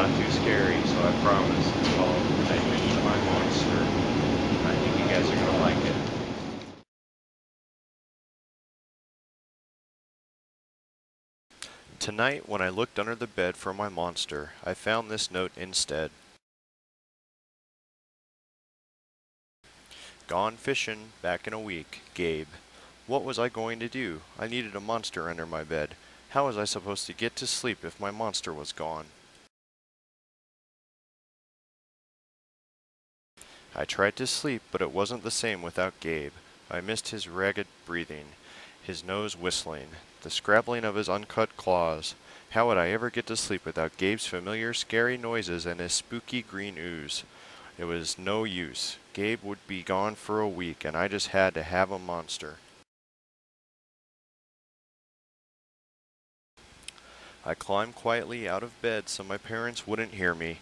not too scary, so I promise. It's called I Need My Monster. I think you guys are gonna like it. Tonight, when I looked under the bed for my monster, I found this note instead. Gone fishing, back in a week, Gabe. What was I going to do? I needed a monster under my bed. How was I supposed to get to sleep if my monster was gone? I tried to sleep, but it wasn't the same without Gabe. I missed his ragged breathing, his nose whistling, the scrabbling of his uncut claws. How would I ever get to sleep without Gabe's familiar, scary noises and his spooky green ooze? It was no use. Gabe would be gone for a week, and I just had to have a monster. I climbed quietly out of bed so my parents wouldn't hear me.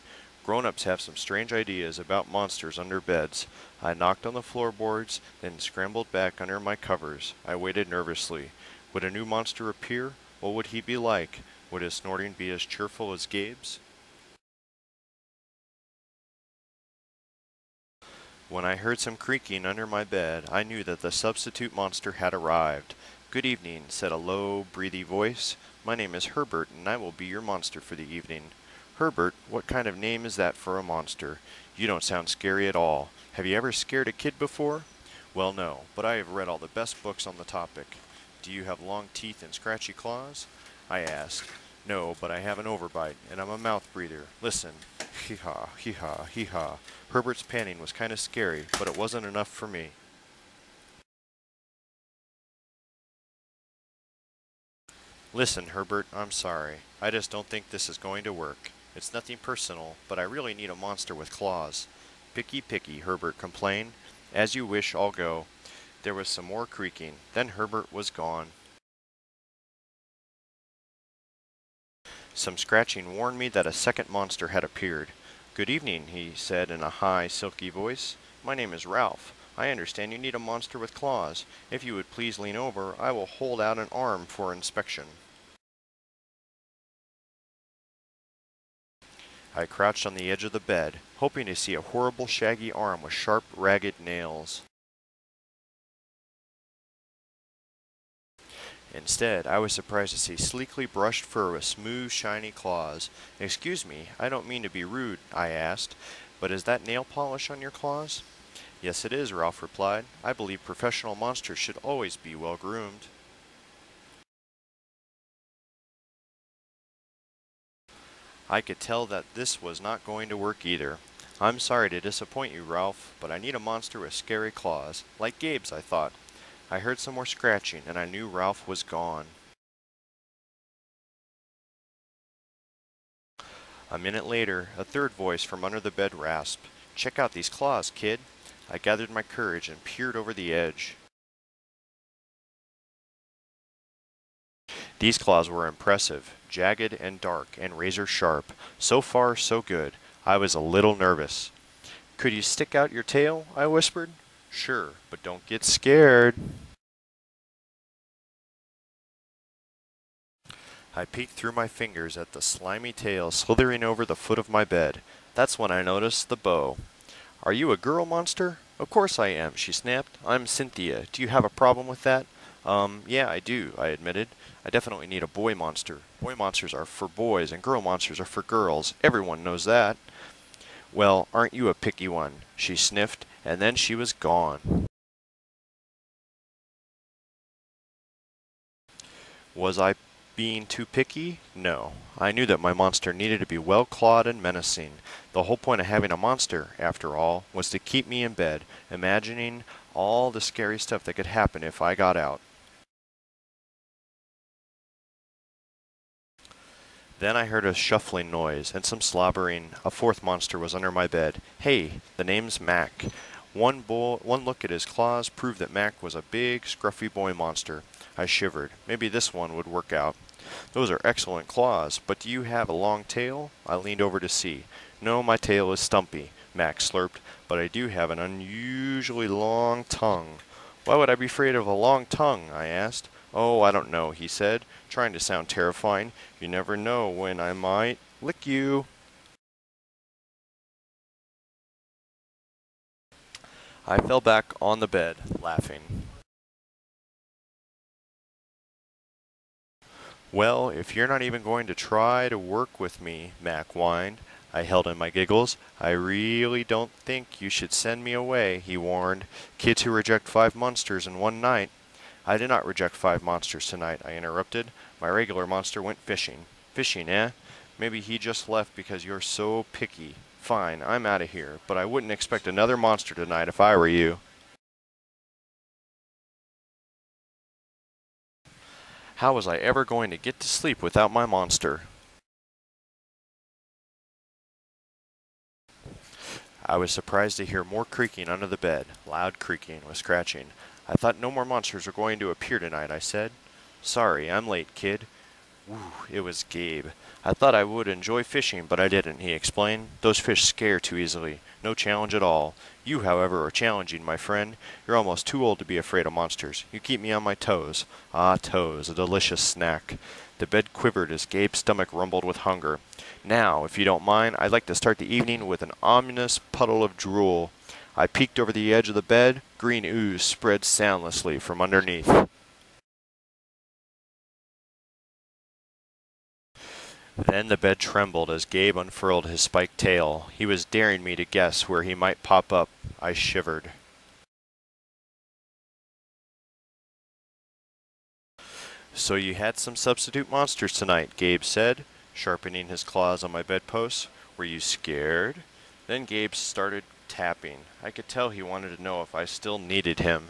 Grown-ups have some strange ideas about monsters under beds. I knocked on the floorboards, then scrambled back under my covers. I waited nervously. Would a new monster appear? What would he be like? Would his snorting be as cheerful as Gabe's? When I heard some creaking under my bed, I knew that the substitute monster had arrived. "Good evening," said a low, breathy voice. "My name is Herbert, and I will be your monster for the evening." "Herbert? What kind of name is that for a monster? You don't sound scary at all. Have you ever scared a kid before?" "Well, no, but I have read all the best books on the topic." "Do you have long teeth and scratchy claws?" I asked. "No, but I have an overbite, and I'm a mouth breather. Listen." Hee-haw, hee-haw, hee-haw. Herbert's panting was kind of scary, but it wasn't enough for me. "Listen, Herbert, I'm sorry. I just don't think this is going to work. It's nothing personal, but I really need a monster with claws." "Picky, picky," Herbert complained. "As you wish, I'll go." There was some more creaking. Then Herbert was gone. Some scratching warned me that a second monster had appeared. "Good evening," he said in a high, silky voice. "My name is Ralph. I understand you need a monster with claws. If you would please lean over, I will hold out an arm for inspection." I crouched on the edge of the bed, hoping to see a horrible shaggy arm with sharp, ragged nails. Instead, I was surprised to see sleekly brushed fur with smooth, shiny claws. "Excuse me, I don't mean to be rude," I asked, "but is that nail polish on your claws?" "Yes, it is," Ralph replied. "I believe professional monsters should always be well groomed." I could tell that this was not going to work either. "I'm sorry to disappoint you, Ralph, but I need a monster with scary claws. Like Gabe's, I thought." I heard some more scratching, and I knew Ralph was gone. A minute later, a third voice from under the bed rasped, "Check out these claws, kid." I gathered my courage and peered over the edge. These claws were impressive, jagged and dark and razor sharp. So far, so good. I was a little nervous. "Could you stick out your tail?" I whispered. "Sure, but don't get scared." I peeked through my fingers at the slimy tail slithering over the foot of my bed. That's when I noticed the bow. "Are you a girl monster?" "Of course I am," she snapped. "I'm Cynthia. Do you have a problem with that?" Yeah, I do," I admitted. "I definitely need a boy monster. Boy monsters are for boys and girl monsters are for girls. Everyone knows that." "Well, aren't you a picky one?" She sniffed, and then she was gone. Was I being too picky? No. I knew that my monster needed to be well clawed and menacing. The whole point of having a monster, after all, was to keep me in bed, imagining all the scary stuff that could happen if I got out. Then I heard a shuffling noise and some slobbering. A fourth monster was under my bed. "Hey, the name's Mac." One look at his claws proved that Mac was a big, scruffy boy monster. I shivered. Maybe this one would work out. "Those are excellent claws, but do you have a long tail?" I leaned over to see. "No, my tail is stumpy," Mac slurped, "but I do have an unusually long tongue." "Why would I be afraid of a long tongue?" I asked. "Oh, I don't know," he said, trying to sound terrifying. "You never know when I might lick you." I fell back on the bed, laughing. Well, if you're not even going to try to work with me, Mac whined. I held in my giggles. I really don't think you should send me away, he warned. Kids who reject 5 monsters in one night. I did not reject 5 monsters tonight, I interrupted. My regular monster went fishing. Fishing, eh? Maybe he just left because you're so picky. Fine, I'm out of here, but I wouldn't expect another monster tonight if I were you. How was I ever going to get to sleep without my monster? I was surprised to hear more creaking under the bed, loud creaking with scratching. I thought no more monsters were going to appear tonight, I said. Sorry, I'm late, kid. Whew, it was Gabe. I thought I would enjoy fishing, but I didn't, he explained. Those fish scare too easily. No challenge at all. You, however, are challenging, my friend. You're almost too old to be afraid of monsters. You keep me on my toes. Ah, toes, a delicious snack. The bed quivered as Gabe's stomach rumbled with hunger. Now, if you don't mind, I'd like to start the evening with an ominous puddle of drool. I peeked over the edge of the bed. Green ooze spread soundlessly from underneath. Then the bed trembled as Gabe unfurled his spiked tail. He was daring me to guess where he might pop up. I shivered. So you had some substitute monsters tonight, Gabe said, sharpening his claws on my bedpost. Were you scared? Then Gabe started tapping. I could tell he wanted to know if I still needed him.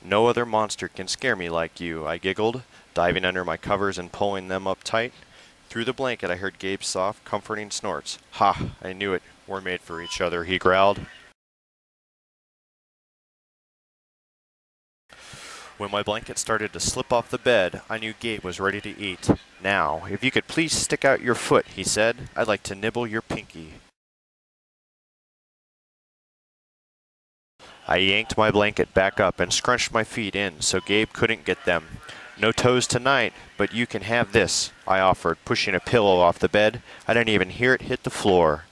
No other monster can scare me like you, I giggled, diving under my covers and pulling them up tight. Through the blanket I heard Gabe's soft, comforting snorts. Ha! I knew it. We're made for each other, he growled. When my blanket started to slip off the bed, I knew Gabe was ready to eat. Now, if you could please stick out your foot, he said. I'd like to nibble your pinky. I yanked my blanket back up and scrunched my feet in so Gabe couldn't get them. No toes tonight, but you can have this, I offered, pushing a pillow off the bed. I didn't even hear it hit the floor.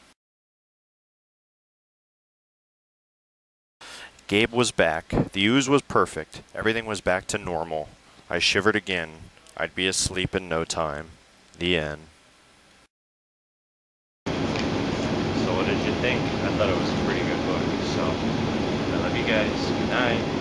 Gabe was back. The ooze was perfect. Everything was back to normal. I shivered again. I'd be asleep in no time. The end. So what did you think? I thought it was a pretty good book, so I love you guys. Good night.